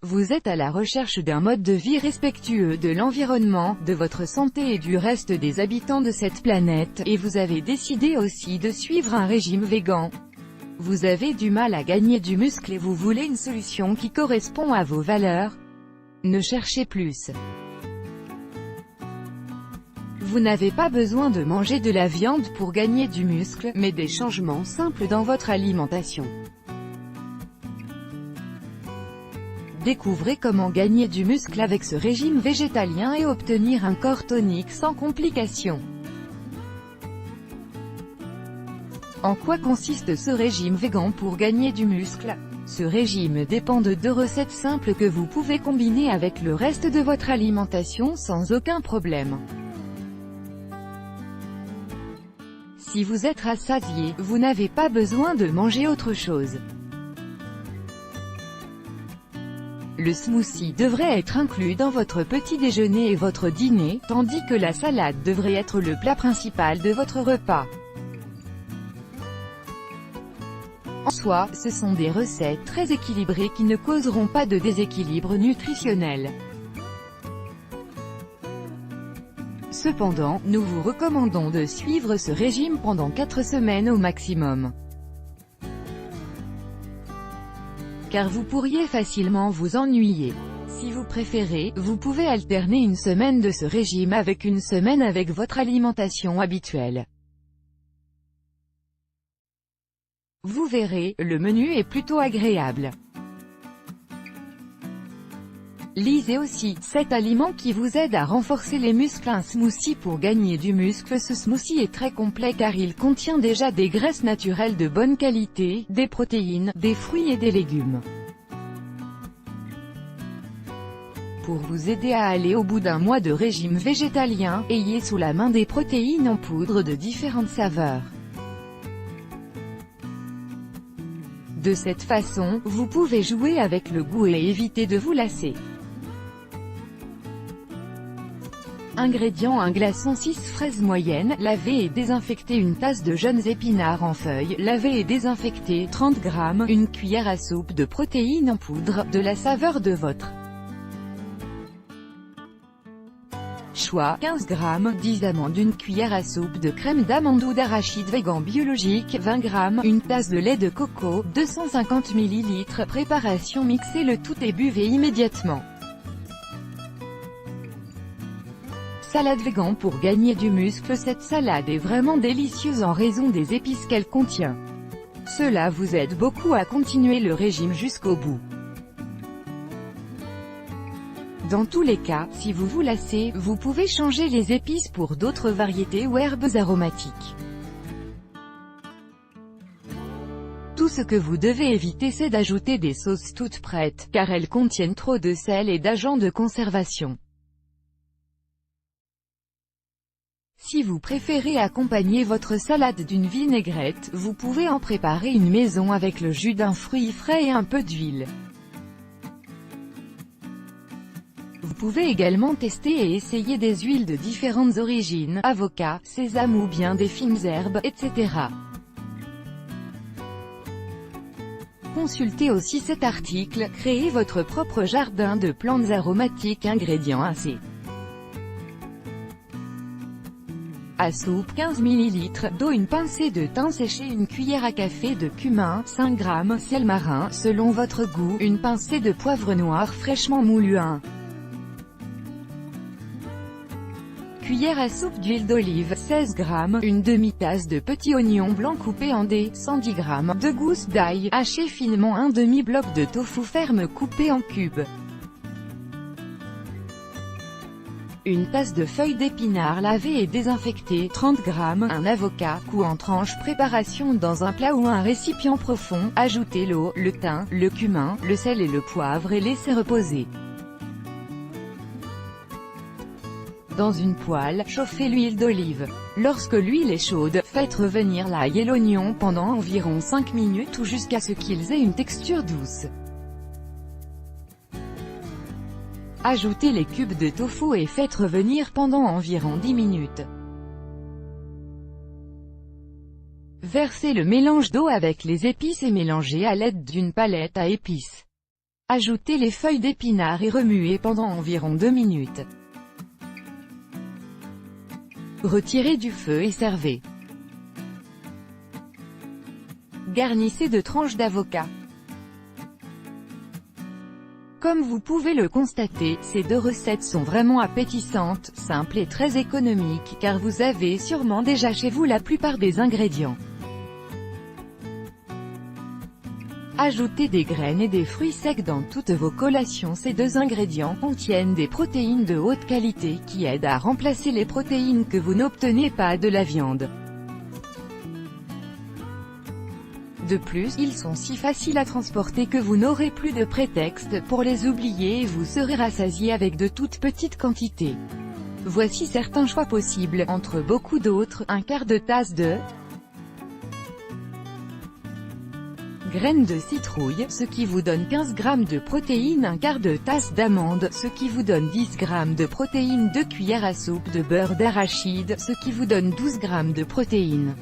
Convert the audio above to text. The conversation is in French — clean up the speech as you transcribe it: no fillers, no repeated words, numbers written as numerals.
Vous êtes à la recherche d'un mode de vie respectueux de l'environnement, de votre santé et du reste des habitants de cette planète, et vous avez décidé aussi de suivre un régime végan. Vous avez du mal à gagner du muscle et vous voulez une solution qui correspond à vos valeurs? Ne cherchez plus. Vous n'avez pas besoin de manger de la viande pour gagner du muscle, mais des changements simples dans votre alimentation. Découvrez comment gagner du muscle avec ce régime végétalien et obtenir un corps tonique sans complications. En quoi consiste ce régime végan pour gagner du muscle? Ce régime dépend de 2 recettes simples que vous pouvez combiner avec le reste de votre alimentation sans aucun problème. Si vous êtes rassasié, vous n'avez pas besoin de manger autre chose. Le smoothie devrait être inclus dans votre petit déjeuner et votre dîner, tandis que la salade devrait être le plat principal de votre repas. En soi, ce sont des recettes très équilibrées qui ne causeront pas de déséquilibre nutritionnel. Cependant, nous vous recommandons de suivre ce régime pendant 4 semaines au maximum. Car vous pourriez facilement vous ennuyer. Si vous préférez, vous pouvez alterner une semaine de ce régime avec une semaine avec votre alimentation habituelle. Vous verrez, le menu est plutôt agréable. Lisez aussi 7 aliments qui vous aident à renforcer les muscles. Un smoothie pour gagner du muscle. Ce smoothie est très complet car il contient déjà des graisses naturelles de bonne qualité, des protéines, des fruits et des légumes. Pour vous aider à aller au bout d'un mois de régime végétalien, ayez sous la main des protéines en poudre de différentes saveurs. De cette façon, vous pouvez jouer avec le goût et éviter de vous lasser. Ingrédients: un glaçon 6 fraises moyennes, lavé et désinfecté, une tasse de jeunes épinards en feuilles, lavé et désinfecté, 30 g, une cuillère à soupe de protéines en poudre, de la saveur de votre choix, 15 g, 10 amandes, une cuillère à soupe de crème d'amande ou d'arachide végan biologique, 20 g, une tasse de lait de coco, 250 ml, préparation: mixez le tout et buvez immédiatement. Salade végan pour gagner du muscle. Cette salade est vraiment délicieuse en raison des épices qu'elle contient. Cela vous aide beaucoup à continuer le régime jusqu'au bout. Dans tous les cas, si vous vous lassez, vous pouvez changer les épices pour d'autres variétés ou herbes aromatiques. Tout ce que vous devez éviter, c'est d'ajouter des sauces toutes prêtes, car elles contiennent trop de sel et d'agents de conservation. Si vous préférez accompagner votre salade d'une vinaigrette, vous pouvez en préparer une maison avec le jus d'un fruit frais et un peu d'huile. Vous pouvez également tester et essayer des huiles de différentes origines, avocat, sésame ou bien des fines herbes, etc. Consultez aussi cet article, créez votre propre jardin de plantes aromatiques. Ingrédients assez. À soupe, 15 ml d'eau, une pincée de thym séché, une cuillère à café de cumin, 5 g, sel marin, selon votre goût, une pincée de poivre noir fraîchement moulu, 1 cuillère à soupe d'huile d'olive, 16 g, une demi-tasse de petits oignons blancs coupés en dés, 110 g, 2 gousses d'ail, hachées finement, un demi-bloc de tofu ferme coupé en cubes. Une tasse de feuilles d'épinards lavées et désinfectées, 30 g, un avocat, coupé en tranches. Préparation: dans un plat ou un récipient profond, ajoutez l'eau, le thym, le cumin, le sel et le poivre et laissez reposer. Dans une poêle, chauffez l'huile d'olive. Lorsque l'huile est chaude, faites revenir l'ail et l'oignon pendant environ 5 minutes ou jusqu'à ce qu'ils aient une texture douce. Ajoutez les cubes de tofu et faites revenir pendant environ 10 minutes. Versez le mélange d'eau avec les épices et mélangez à l'aide d'une palette à épices. Ajoutez les feuilles d'épinards et remuez pendant environ 2 minutes. Retirez du feu et servez. Garnissez de tranches d'avocat. Comme vous pouvez le constater, ces deux recettes sont vraiment appétissantes, simples et très économiques, car vous avez sûrement déjà chez vous la plupart des ingrédients. Ajoutez des graines et des fruits secs dans toutes vos collations. Ces deux ingrédients contiennent des protéines de haute qualité qui aident à remplacer les protéines que vous n'obtenez pas de la viande. De plus, ils sont si faciles à transporter que vous n'aurez plus de prétexte pour les oublier et vous serez rassasié avec de toutes petites quantités. Voici certains choix possibles, entre beaucoup d'autres: un quart de tasse de graines de citrouille, ce qui vous donne 15 g de protéines, un quart de tasse d'amandes, ce qui vous donne 10 g de protéines, 2 cuillères à soupe de beurre d'arachide, ce qui vous donne 12 g de protéines.